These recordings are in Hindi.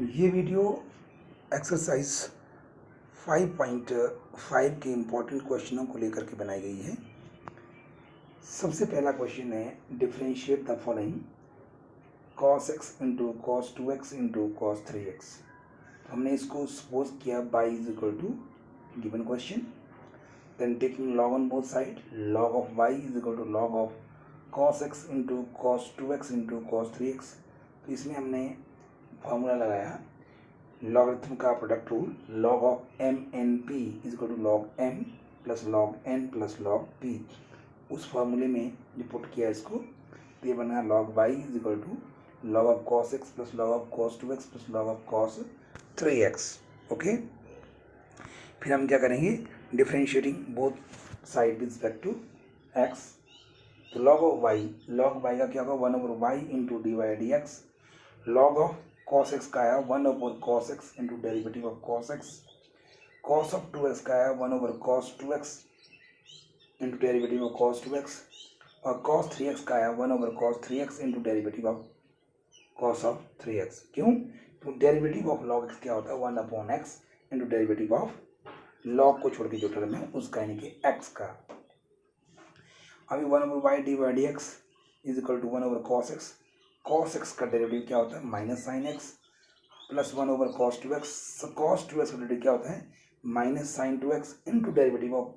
ये वीडियो एक्सरसाइज 5.5 के इम्पोर्टेंट क्वेश्चनों को लेकर के बनाई गई है। सबसे पहला क्वेश्चन है differentiate the following cos x into cos 2x into cos 3x। हमने इसको सपोज किया y is equal to given question, then taking log on both side, log of y is equal to log of cos x into cos 2x into cos 3x। तो इसमें हमने फॉर्मूला लगाया लॉगरिथम का product rule, log of M N P is equal to log m plus log n plus log p। उस फॉर्मूले में जो पुट किया इसको, तो ये बना log y is equal to log of cos x plus log of cos 2x plus log of cos 3x। Okay, फिर हम क्या करेंगे, differentiating both side with respect to x। तो log ऑफ y का क्या होगा 1/y into d y d x. log of cos x का आया 1/cos x into derivative of cos x। cos of 2x का आया 1/cos 2x into derivative of cos 2x। और cos 3x का आया 1/cos 3x into derivative of cos of 3x। क्यों? तो डेरिवेटिव ऑफ log x क्या होता है 1/x into derivative of log को छोड़ के जो टर्म है उसका, यानी कि x का। अभी 1/y d y d x is equal to 1/cos x। cos x का डेरिवेटिव क्या होता है minus sine x plus 1/cos 2x। cos 2x का डेरिवेटिव क्या होता है minus sine 2x into derivative of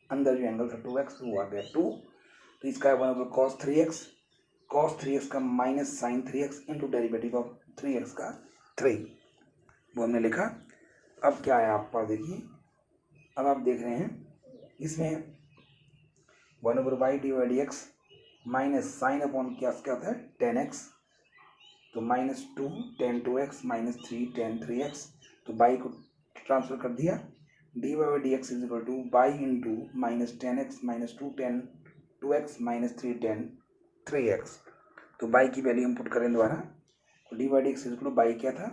अंदर जो एंगल था 2x, तो आ गया 2। तो इसका है 1/cos 3x, cos 3x का minus sine 3x into derivative of 3x का 3, वो हमने लिखा। अब क्या है आप पास देखिए, अब आप देख रहे हैं इसमें 1/y d y d x minus sine upon क्या होता है 10x, तो minus 2 tan 2x minus 3 tan 3x। तो बाई को ट्रांसफर कर दिया, d y by d x is equal to y into minus 10x minus 2 tan 2x minus 3 tan 3x। तो बाई की वैल्यू हम पुट करें दोबारा, तो d y d x is equal to y क्या था,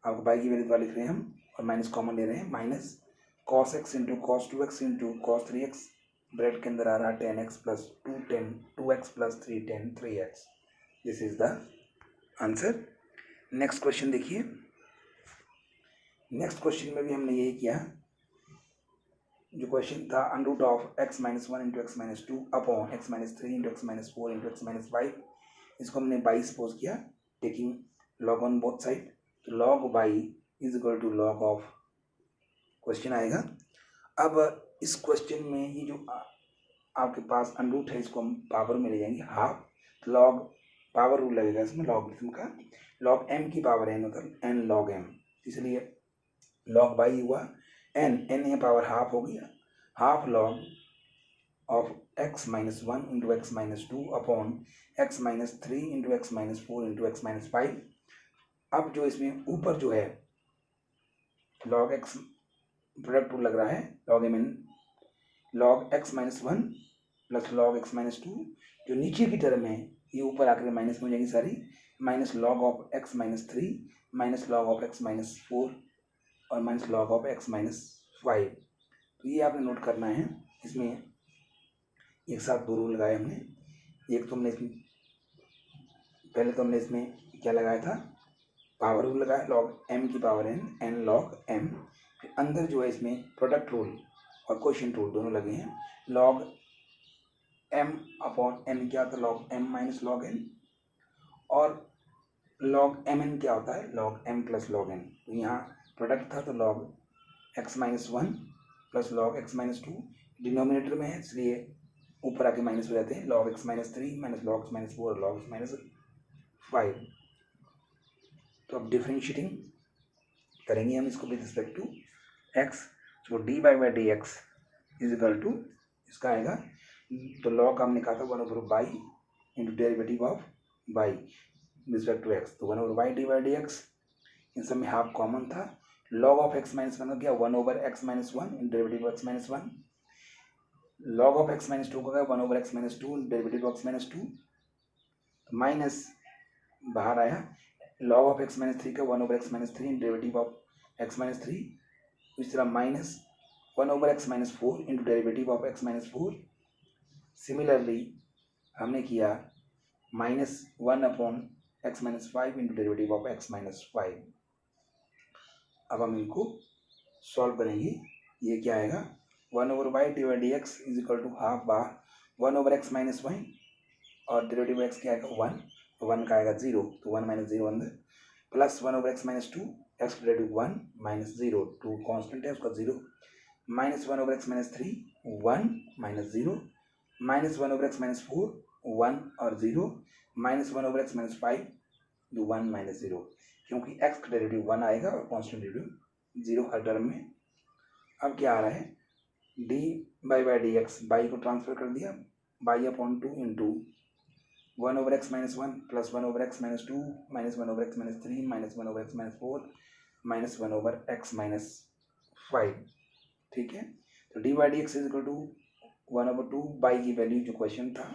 आपको बाई की वैल्यू दोबारा लिख रहे हैं हम और माइनस कॉमन ले रहे हैं, minus cos x into cos 2x into cos 3x, bread के अंदर आ रहा है 10x plus 2x plus 3 tan 3x। This is the answer. Next question देखिए, नेक्स्ट क्वेश्चन में भी हमने यही किया। जो क्वेश्चन था under root of x minus 1 into x minus 2 upon x minus 3 into x minus 4 into x minus 5, इसको हमने बाई सपोज किया, taking log on both side. तो log y is equal to log of question आएगा। अब इस क्वेश्चन में ये जो आपके पास अंडरूट है इसको हम पावर में ले जाएंगे हाफ, तो log पावर रूल लगेगा इसमें लॉगरिथम का, log m की पावर n होता है n log m, इसलिए log y हुआ n ये पावर हाफ हो गया, half log of x minus 1 into x minus 2 upon x minus 3 into x minus 4 into x minus 5। अब जो इसमें ऊपर जो है log x प्रोडक्ट रूल लग रहा है log m n log x minus 1 plus log x minus 2, जो नीचे की टर्म है ये ऊपर आकर माइनस में हो जाएगी सारी, minus log of x minus 3 minus log of x minus 4 और minus log of x minus 5। तो ये आपने नोट करना है। इसमें एक साथ दो रूल लगाए हमने, एक तो हमने इसमें पहले तो हमने इसमें क्या लगाया था पावर रूल लगाया log m की पावर n log m, फिर अंदर जो है इसमें प्रोडक्ट रूल और क्वोशिएंट रूल दोनों लगे हैं। log m अपॉन n क्या होता है log m minus log n, और log mn क्या होता है log m plus log n। तो यहाँ प्रोडक्ट था तो log x minus 1 plus log x minus 2 denominator में है इसलिए ऊपर आके माइनस हो जाते हैं, log x minus 3 minus log x minus 4 log x minus 5। तो अब डिफरेंशिएटिंग करेंगे हम इसको विद रिस्पेक्ट टू x। तो d by by d x is equal to इसका आएगा, तो log का हमने कहा था 1/y into derivative of y respect to x, तो 1/y d by d x, इन सब में हाफ कॉमन था। log ऑफ x माइनस 1 का क्या 1/x minus 1 in derivative of x minus 1, log of x minus 2 का क्या 1/x minus 2 in derivative of x minus 2, minus बाहर आया, log ऑफ x माइनस 3 का 1/x minus 3 in derivative of x minus 3, इस तरह minus 1/x minus 4 into derivative of x minus 4। Similarly हमने किया -1/x x minus five into derivative of x minus five. अब हम इनको सॉल्व करेंगे। ये क्या आएगा, 1/y divide d x is equal to half bar 1/x minus y, और डेरिवेटिव एक्स क्या आएगा 1, तो 1 का आएगा 0, तो 1 माइनस 0 अंदर, plus 1/x minus 2, x derivative 1 minus 0, 2 constant है उसका 0, minus 1/x minus 3 1 minus 0, minus 1/x minus 4 1 और 0, माइनस 1/x माइनस 5 1 माइनस 0, क्योंकि x का डेरिवेटिव 1 आएगा और कॉन्स्टेंट डेरिवेटिव 0 हर टर्म में। अब क्या आ रहा है, d by d x, y को ट्रांसफर कर दिया, y upon 2 into 1/x minus 1 plus 1/x minus 2 minus 1/x minus 3 minus 1/x minus 4 minus 1/x minus 5। ठीक है, तो d by d x is equal to 1/2 y की वैल्यू जो क्वेश्चन था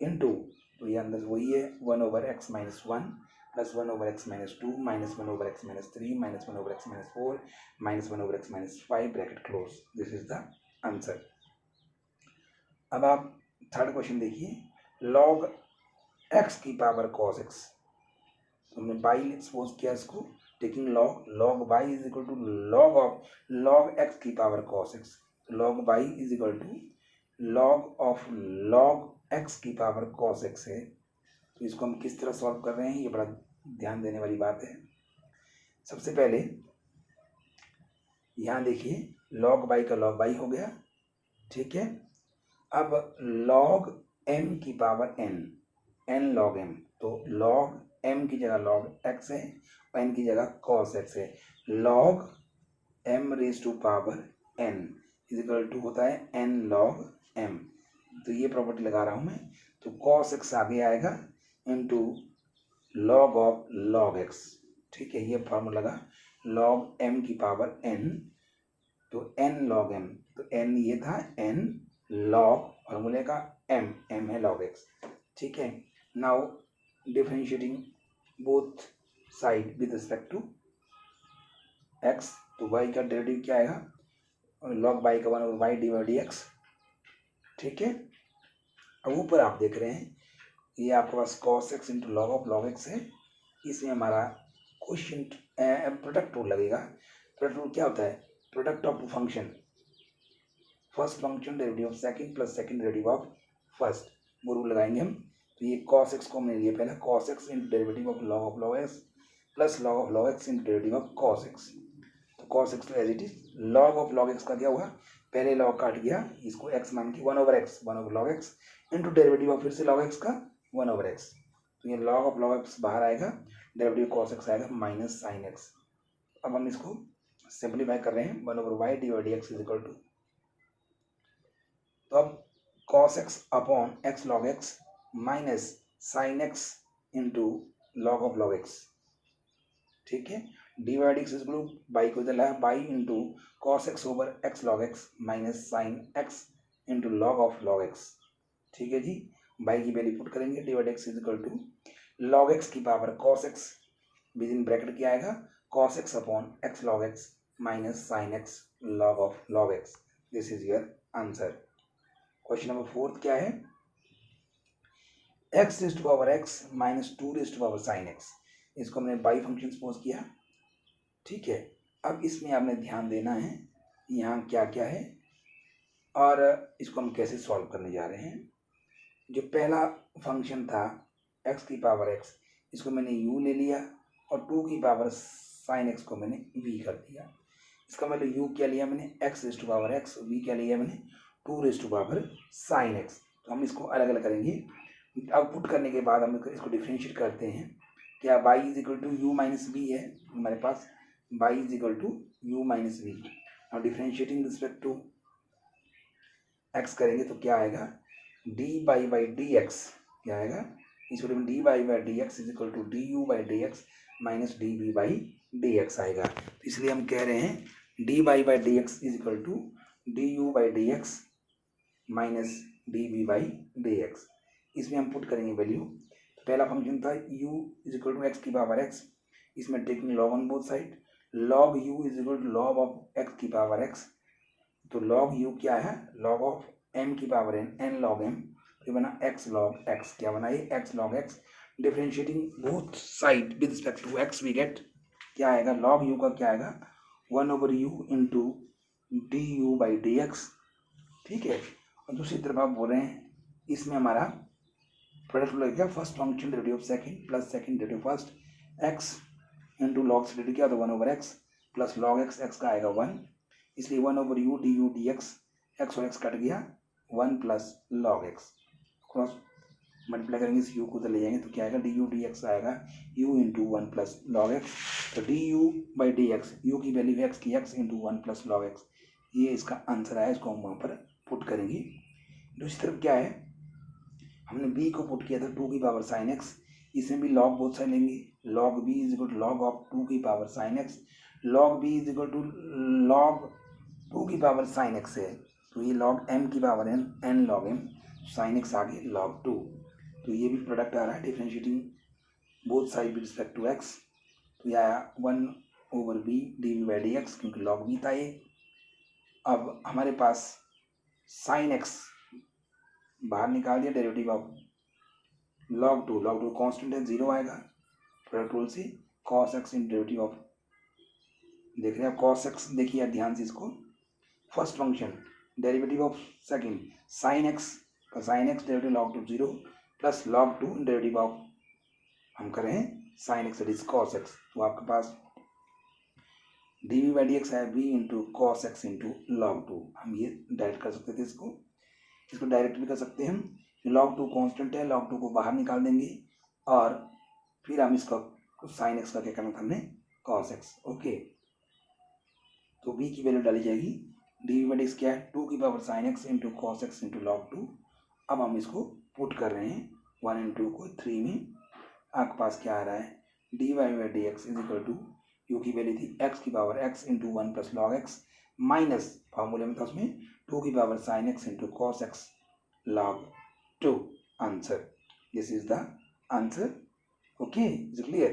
इंटू, तो ये अंदर वही है 1/x minus 1 plus 1/x minus 2 minus 1/x minus 3 minus 1/x minus 4 minus 1/x minus 5 bracket close. This is the answer. अब आप थर्ड क्वेश्चन देखिए, log x की पावर cos x, हमने बाई सपोज किया इसको, taking log y is equal to log x की power cos x, log y is equal to log x की पावर cos x है। तो इसको हम किस तरह सॉल्व कर रहे हैं, ये बड़ा ध्यान देने वाली बात है। सबसे पहले यहाँ देखिए log y का log y हो गया, ठीक है। अब log m की पावर n log m, तो log m की जगह log x है और n की जगह cos x है, log m raise to power n is equal to होता है n log m। तो ये प्रॉपर्टी लगा रहा हूँ मैं, तो cos x आगे आएगा into log of log x, ठीक है। ये फॉर्मूला लगा log m की पावर n, तो n log m, तो n ये था n log फॉर्मूले का m है log x, ठीक है। Now differentiating both side with respect to x, तो y का डेरिवेटिव क्या आएगा, log y का 1/y डिवाइड x, ठीक है। अब ऊपर आप देख रहे हैं ये आपके पास cos x into log of log x है। इसमें हमारा क्वेश्चन प्रोडक्ट रूल लगेगा। प्रोडक्ट रूल क्या होता है, product of function, first function derivative of second plus second derivative of first, वो रूल लगाएंगे हम। तो ये cos x को हमने लिया पहला, cos x into derivative of log x plus log of log x into derivative of cos x। तो cos x तो as it is, log of log x का क्या हुआ, पहले log काट गया, इसको x मान के 1/x log x into derivative of फिर से log x का 1/x, तो ये log ऑफ log x बाहर आएगा, डेरिवेटिव cos x आएगा माइनस साइन x। अब हम इसको सिंप्लीफाई कर रहे हैं, 1/y divide x is equal to, तो अब cos x upon x log x minus sine x into log of log x, ठीक है। Divide x is equal to, y को इधर लाया, y into cos x over x log x minus sine x into log of log x, ठीक है जी। बाई की वैल्यू पुट करेंगे, divide x is equal to log x की power cos x, with in bracket क्या आएगा, cos x upon x log x minus sine x log of log x। This is your answer. Question number 4 क्या है, x raise to power x minus 2 raise to power sine x, इसको हमने बाई फंक्शन सपोज किया, ठीक है। अब इसमें आपने ध्यान देना है यहाँ क्या क्या है और इसको हम कैसे सॉल्व करने जा रहे हैं। जो पहला फंक्शन था x की पावर x, इसको मैंने u ले लिया और 2 की पावर साइन x को मैंने v कर दिया। इसका मतलब u क्या लिया मैंने, x raise to power x, v क्या लिया मैंने 2 raise to power sine x। तो हम इसको अलग अलग करेंगे। अब पुट करने के बाद हम इसको डिफ्रेंशिएट करते हैं, क्या y is equal to u minus v है हमारे पास, y is equal to u minus v. और डिफ्रेंशिएटिंग रिस्पेक्ट टू x करेंगे तो क्या आएगा, डी बाई डी एक्स, क्या आएगा, इसको d by d x is equal to d u by d x minus d v by d x आएगा। तो इसलिए हम कह रहे हैं d by d x is equal to d u by d x minus d v by d x. इसमें हम पुट करेंगे वैल्यू। तो पहला फंक्शन था u is equal to x की पावर x, इसमें taking log on both side, log u is equal to log of x की पावर x, तो log u क्या है, log ऑफ m की पावर n log m, तो बना x log x, क्या बना ये x log x differentiating both side with respect to x we get क्या आएगा, लॉग यू का क्या आएगा 1/u into d u by d x, ठीक है। और दूसरी तरफ आप बोल रहे हैं इसमें हमारा प्रोडक्ट लगेगा first function derivative of second plus second derivative first x into log से क्या होता है 1/x plus log x, x का आएगा 1, इसलिए 1/u D u d x और एक्स कट गया 1 plus log x, cross multiply करेंगे इस u को उधर ले जाएंगे तो क्या आएगा डी यू डी एक्स आएगा u into 1 plus log x, तो d u by d x, u की वैल्यू एक्स की x into 1 plus log x, ये इसका आंसर आया, इसको हम वहाँ पर पुट करेंगे। दूसरी तरफ क्या है, हमने b को पुट किया था 2 की पावर साइन एक्स, इसमें भी लॉग बोथ साइड लेंगे, log b is equal to log of 2 की power sine x, log b is equal to log 2 की पावर साइन एक्स है, तो ये लॉग m की power n log m sine x आगे लॉग 2, तो ये भी प्रोडक्ट आ रहा है differentiating both side with respect to x, तो ये आया 1/b d v by d x, क्योंकि लॉग b था ये। अब हमारे पास साइन एक्स बाहर निकाल दिया, derivative of log to constant है 0 आएगा, प्रोडक्ट रूल से cos x in derivative of, देख रहे हैं कॉस एक्स, देखिए आप ध्यान से इसको, first function derivative of second sine x का sine x derivative log 2 0 plus log 2 derivative of हम कर रहे हैं sine x is cos x, तो आपके पास d v by d x है v into cos x into log 2, हम ये डायरेक्ट कर सकते थे, इसको डायरेक्ट भी कर सकते हैं हम, लॉग 2 कांस्टेंट है, log 2 को बाहर निकाल देंगे और फिर हम इसका साइन एक्स का क्या करना था हमने कॉस एक्स, ओके। तो b की वैल्यू डाली जाएगी, d v by d x क्या है 2 की power sine x into cos x into log 2, अब हम इसको पुट कर रहे हैं 1 और 2 को 3 में, आपके पास क्या आ रहा है d y by d x is equal to u की वैल्यू थी एक्स की power x into 1 plus log x minus फार्मूले में था उसमें 2 की power sine x into cos x log 2 answer, this is the answer, okay, is clear.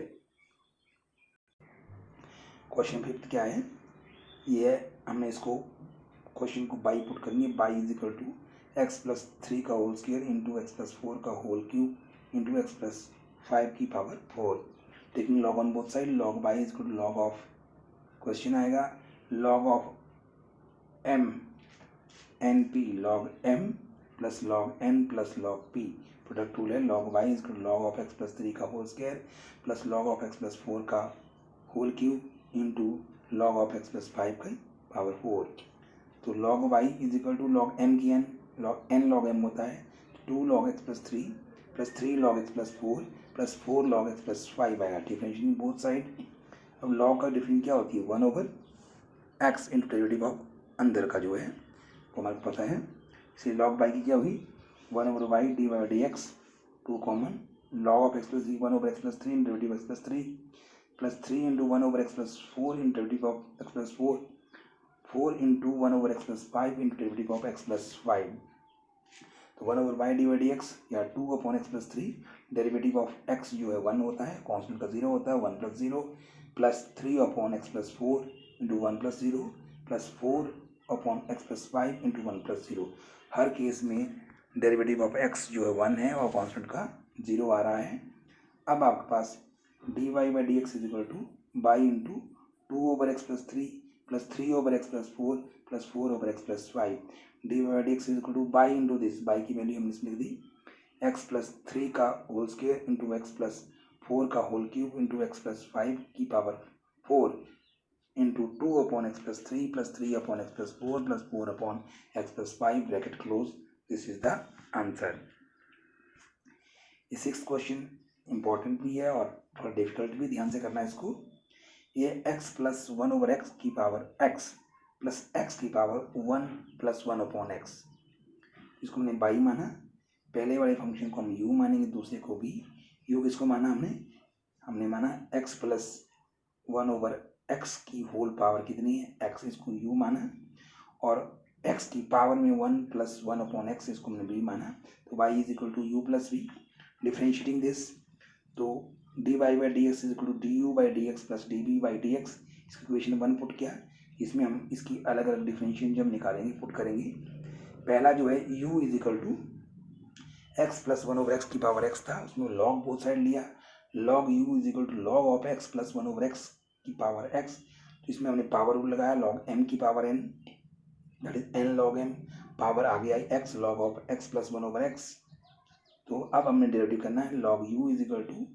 Question 5 क्या है, ये हमने इसको क्वेश्चन को बाई पुट करनी है, y is equal to x plus 3 का whole square into x plus 4 का whole cube into x plus 5 की power 4, taking log on both side, log y is equal to log of, question आएगा log of m n p log m plus log n plus log p, product rule है log y is log of x plus 3 का whole square plus log of x plus 4 का whole cube into log of x plus 5 का पावर 4, तो log y is equal to log m की n, log n log m होता है 2 log x plus 3 log x plus 4 plus 4 log x plus 5 आएगा, डिफरेंशिएटिंग बोथ साइड। अब लॉग का डिफरेंस क्या होती है 1/x इंटू डेरिवेटिव ऑफ अंदर का जो है वो हमारे को पता है, इसलिए लॉग बाई की क्या हुई 1/y d y d x, 2 common, log of x plus 1/x plus 3 in derivative x plus 3 plus 3 into 1/x plus 4 in derivative of x plus 4, 4 into 1/x plus 5 in derivative of x plus 5, तो 1/y d y d x या 2/x plus 3, derivative of x जो है 1 होता है, कॉन्स्टेंट का 0 होता है, 1 plus 0 plus 3/x plus 4 into 1 plus 0 plus 4/x plus 5 into 1 plus 0, हर केस में डेरिवेटिव ऑफ x जो है 1 है और कॉन्स्टेंट का 0 आ रहा है। अब आपके पास d y by d x is equal to y into 2/x plus 3 plus 3/x plus 4 plus 4/x plus 5, d y by d x is equal to y into this, y की वैल्यू हमने इसमें लिख दी x प्लस 3 का whole square into x plus 4 का whole cube into x plus 5 की power 4 into 2/x plus 3 plus 3/x plus 4 plus 4/x plus 5 bracket close, this is the answer. ये 6th क्वेश्चन इंपॉर्टेंट भी है और थोड़ा डिफिकल्ट भी, ध्यान से करना है इसको। ये x प्लस 1/x की पावर x प्लस x की पावर 1 प्लस 1/x, इसको हमने बाई माना, पहले वाले फंक्शन को हम u मानेंगे, दूसरे को भी u, किसको माना हमने माना x प्लस 1/x की होल पावर कितनी है x, इसको u माना, और x की पावर में 1 प्लस 1/x इसको हमने b माना, तो y is equal to u plus v, differentiating this, तो d y by d x is equal to d u by d x plus d b by d x, इसकी इक्वेशन 1 पुट किया, इसमें हम इसकी अलग अलग डिफरेंशिएशन जब निकालेंगे पुट करेंगे, पहला जो है u is equal to x plus one over x की पावर एक्स था, उसमें लॉग बोथ साइड लिया, log u is equal to log of x plus one over x की पावर एक्स, तो इसमें हमने पावर रूल लगाया लॉग एम की power n, that is n log m, power आ गया x log of x plus one over x. तो अब हमने डेरिवेटिव करना है log u is equal to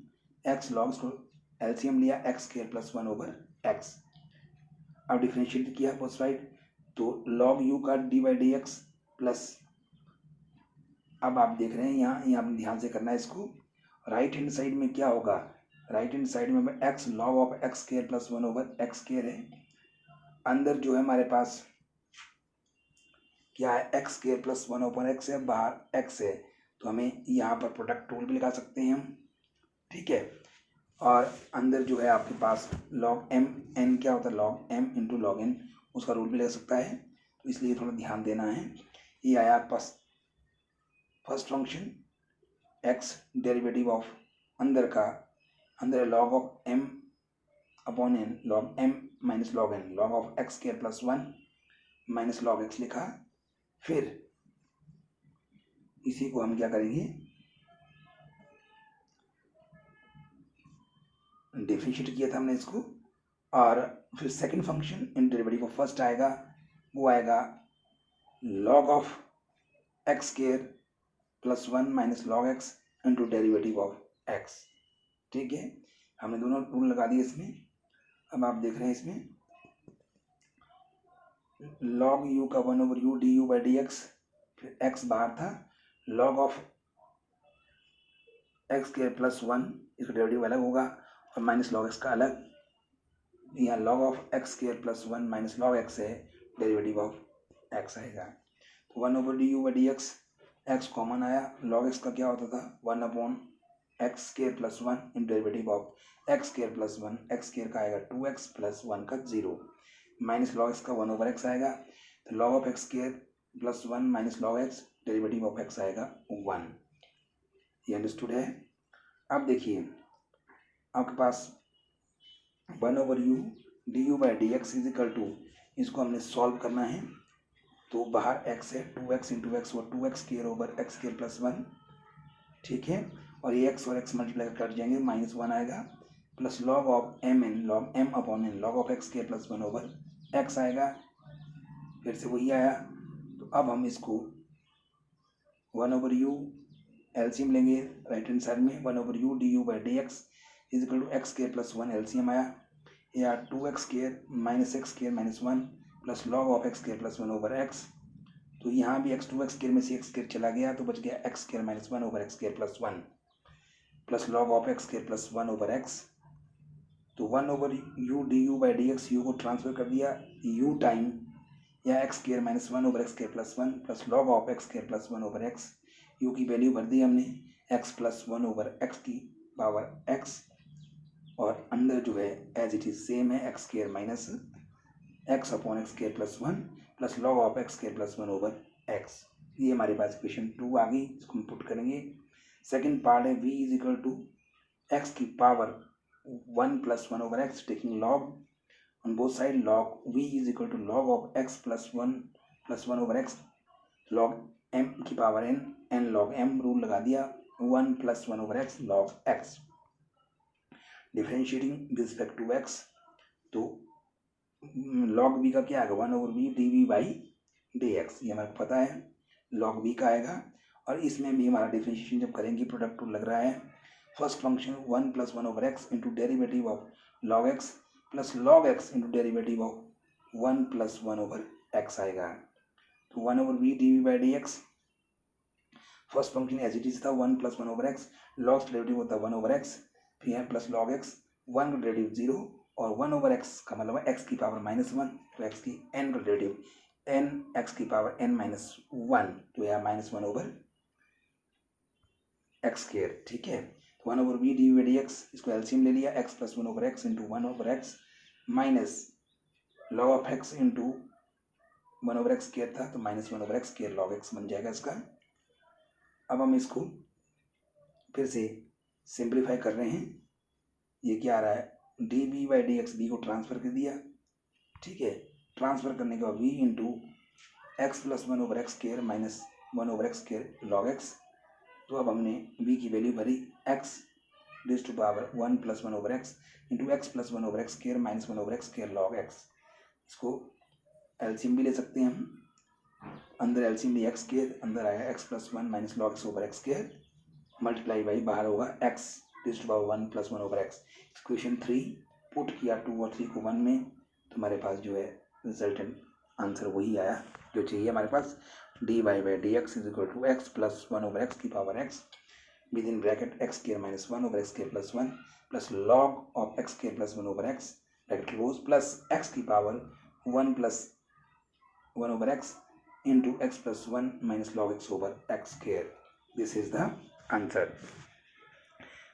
x log, इसको एलसीएम लिया x square plus one over x. अब डिफरेंशिएट किया बोथ साइड, तो लॉग यू का d by d x plus, अब आप देख रहे हैं यहाँ ध्यान से करना है इसको, राइट हैंड साइड में क्या होगा, राइट हैंड साइड में x log of x square plus one over x square है, अंदर जो है हमारे पास क्या है x square plus one over x है, बाहर एक्स है, तो हमें यहाँ पर प्रोडक्ट रूल भी लगा सकते हैं हम, ठीक है। और अंदर जो है आपके पास लॉग एम, एन क्या होता है log m into log n, उसका रूल भी लग सकता है, तो इसलिए थोड़ा ध्यान देना है। ये आया आपके पास first function x derivative of अंदर log of m upon n, log m minus log n, log of x square plus one minus log x लिखा, फिर इसी को हम क्या करेंगे डिफरेंशिएट किया था हमने इसको, और फिर second function in derivative of first आएगा, वो आएगा log of x square plus one minus log x into derivative of x, ठीक है। हमने दोनों रूल लगा दिए इसमें। अब आप देख रहे हैं इसमें लॉग यू का one over u d u by d x, फिर एक्स बाहर था, log of x square plus one, इसका डेरिवेटिव अलग होगा, और माइनस लॉग एक्स का अलग, यहाँ log of x square plus one minus log x है, डेरिवेटिव ऑफ एक्स आएगा, तो one over D u by d x, x common आया, लॉग एक्स का क्या होता था one upon x square plus one in derivative of x square plus one, x square का आएगा टू एक्स प्लस वन का जीरो, माइनस लॉग एक्स का वन ओवर एक्स आएगा, तो log of x square plus one minus log x, derivative of x आएगा वन। ये अंडरस्टूड है। अब देखिए आपके पास one over u d u by d x is equal to, इसको हमने सॉल्व करना है, तो बाहर एक्स है, टू एक्स इंटू एक्स, वो two x square over x square plus one, ठीक है, और ये एक्स और एक्स मल्टीप्लाई कर जाएंगे, माइनस वन आएगा, plus log of M n, log m upon n, log of x square plus one over x आएगा, फिर से वही आया। तो अब हम इसको वन ओवर यू एलसीएम लेंगे राइट हैंड साइड में, one over u d u by d x is equal to x square plus one LCM आया, या two x square minus x square minus one plus log of x square plus one over x, तो यहाँ भी एक्स टू एक्स स्क्वायर में से एक्स स्क्वायर चला गया, तो बच गया x square minus one over x square plus one, plus log of x square plus one over x, तो one over u d u by d x, u को ट्रांसफर कर दिया यू टाइम या x square minus one over x square plus one, plus log of x square plus one over x, u की वैल्यू भर दी हमने x plus one over x की पावर एक्स, और अंदर जो है एज इट इज सेम है x square minus x upon x square plus one plus log of x square plus one over x. ये हमारे पास इक्वेशन टू आ गई, इसको हम पुट करेंगे। सेकंड पार्ट है v is equal to x की power one plus one over x, taking log on both side, log v is equal to log of x plus one over x, log m की power n, n log m rule लगा दिया, one plus one over x log x, differentiating with respect to x, तो लॉग v का क्या आएगा one over v d v by d x, ये हमारे को पता है लॉग v का आएगा, और इसमें भी हमारा डिफरेंशिएशन जब करेंगे प्रोडक्ट रूल लग रहा है, first function one plus one over x into derivative of log x plus log x into derivative of one plus one over x आएगा, तो one over v d v by d x, first function as it is था one plus one over x, log derivative होता है वन ओवर एक्स, फिर यहाँ प्लस लॉग एक्स, वन का डेरिवेटिव जीरो, और वन ओवर एक्स का मतलब एक्स की पावर माइनस वन, तो एक्स की एन का डेरिवेटिव एन एक्स की पावर एन माइनस वन, तो यह minus one over x square, ठीक है। तो one over v d v d x, इसको एलसीएम ले लिया, x plus one over x into one over x minus log of x into one over x square था, तो minus one over x square log x बन जाएगा इसका। अब हम इसको फिर से सिंप्लीफाई कर रहे हैं, ये क्या आ रहा है d b by d x, b को ट्रांसफर कर दिया, ठीक है, ट्रांसफर करने के बाद v into x plus one over x square minus one over x square log x, तो अब हमने v की वैल्यू भरी x raise to power 1 + 1 over x into x plus 1 over x square minus 1 over x square log x। इसको एलसीएम भी ले सकते हैं हम, अंदर एलसीएम भी एक्स स्क्वायर, अंदर आया x plus 1 minus log x over x square multiply by बाहर होगा x raise to power 1 + 1 over x। Equation 3 put किया 2 और 3 को 1 में, तो हमारे पास जो है रिजल्टेंट आंसर वही आया जो चाहिए हमारे पास। dy by dx is equal to x plus 1 over x की power x with in bracket x square minus 1 over x square plus 1 plus log of x square plus 1 over x bracket close plus x की power 1 plus 1 over x into x plus 1 minus log x over x square. This is the answer.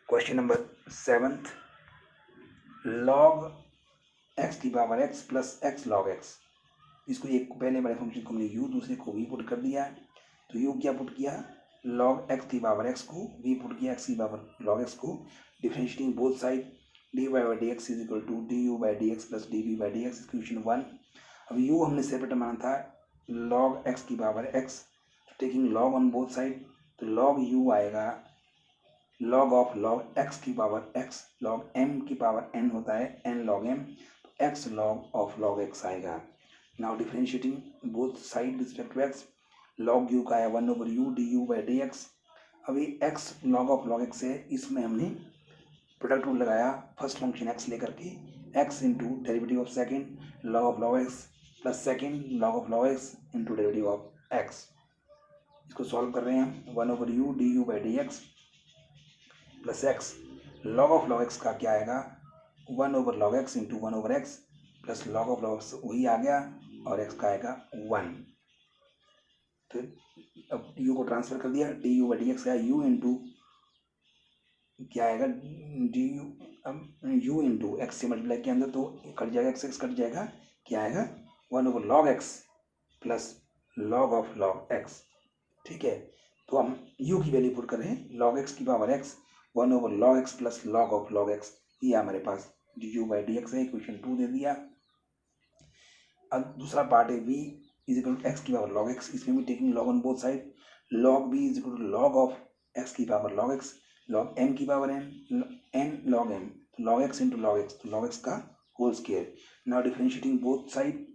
Question number 7th, log x की power x plus x log x। इसको एक पहले वाले फंक्शन को हमने u, दूसरे को v पुट कर दिया। तो u क्या पुट किया, लॉग x की पावर x को, v पुट किया x की पावर लॉग x को, differentiating both side dy by dx is equal to du by dx plus dv by dx equation 1। अब u हमने सेपरेट माना था लॉग x की पावर x, तो taking log on both side, तो लॉग u आएगा लॉग ऑफ लॉग x की पावर x, लॉग m की पावर n होता है n लॉग m, तो x log of log x आएगा। Now differentiating both side respect to x, log u का आया 1 over u du by dx। अभी x log of log x है, इसमें हमने प्रोडक्ट रूल लगाया, फर्स्ट फंक्शन x लेकर के x into derivative of second log of log x plus second log of log x into derivative of x। इसको सॉल्व कर रहे हैं, 1 over u du by dx plus x log of log x का क्या आएगा 1 over log x into 1 over x plus log of log x वही आ गया और x का आएगा 1। तो अब u को ट्रांसफर कर दिया, du बाई dx का u इंटू क्या आएगा u इंटू एक्स से मल्टीप्लाई किया अंदर तो कट जाएगा, x कट जाएगा, क्या आएगा 1 over log x plus log of log x। ठीक है, तो हम u की वैल्यू पुट कर रहे हैं, लॉग x की power x 1 over log x plus log of log x, ये हमारे पास du बाई dx है, इक्वेशन 2 दे दिया। अब दूसरा पार्ट है v is equal to x की पावर लॉग x, इसमें भी taking log on both side, log v is equal to log of x की power log x, log m की पावर n लॉग m, तो log x into log x, तो लॉग x का whole square. Now differentiating both side,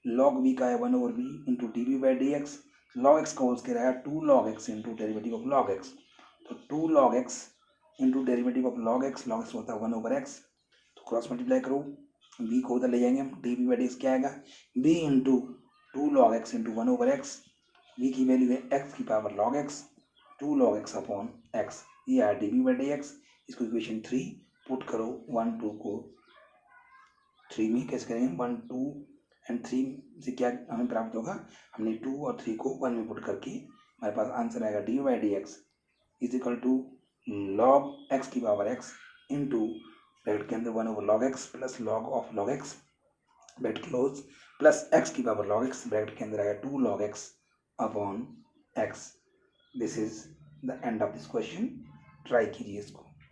log v का है 1 over v into dv by dx, log x का होल स्क्वायर आया 2 log x into derivative of log x, तो 2 log x into derivative of log x होता है 1 ओवर x, तो क्रॉस मल्टीप्लाई करो, v को उधर ले जाएंगे हम, dv बाई dx क्या आएगा v into 2 log x into 1 over x, v की वैल्यू है x की power log x 2 log x upon x, ये आया dv बाई dx। इसको इक्वेशन 3 पुट करो, 1 2 को 3 में कैसे करेंगे, 1 2 एंड 3 से क्या हमें प्राप्त होगा, हमने 2 और 3 को 1 में पुट करके हमारे पास आंसर आएगा dy by dx is equal to log x की पावर x इंटू ब्रैकेट के अंदर 1 over log x plus log of log x bracket close plus x की पावर लॉग x ब्रैकेट के अंदर आएगा 2 log x upon x। This is the end of this question, try कीजिए इसको।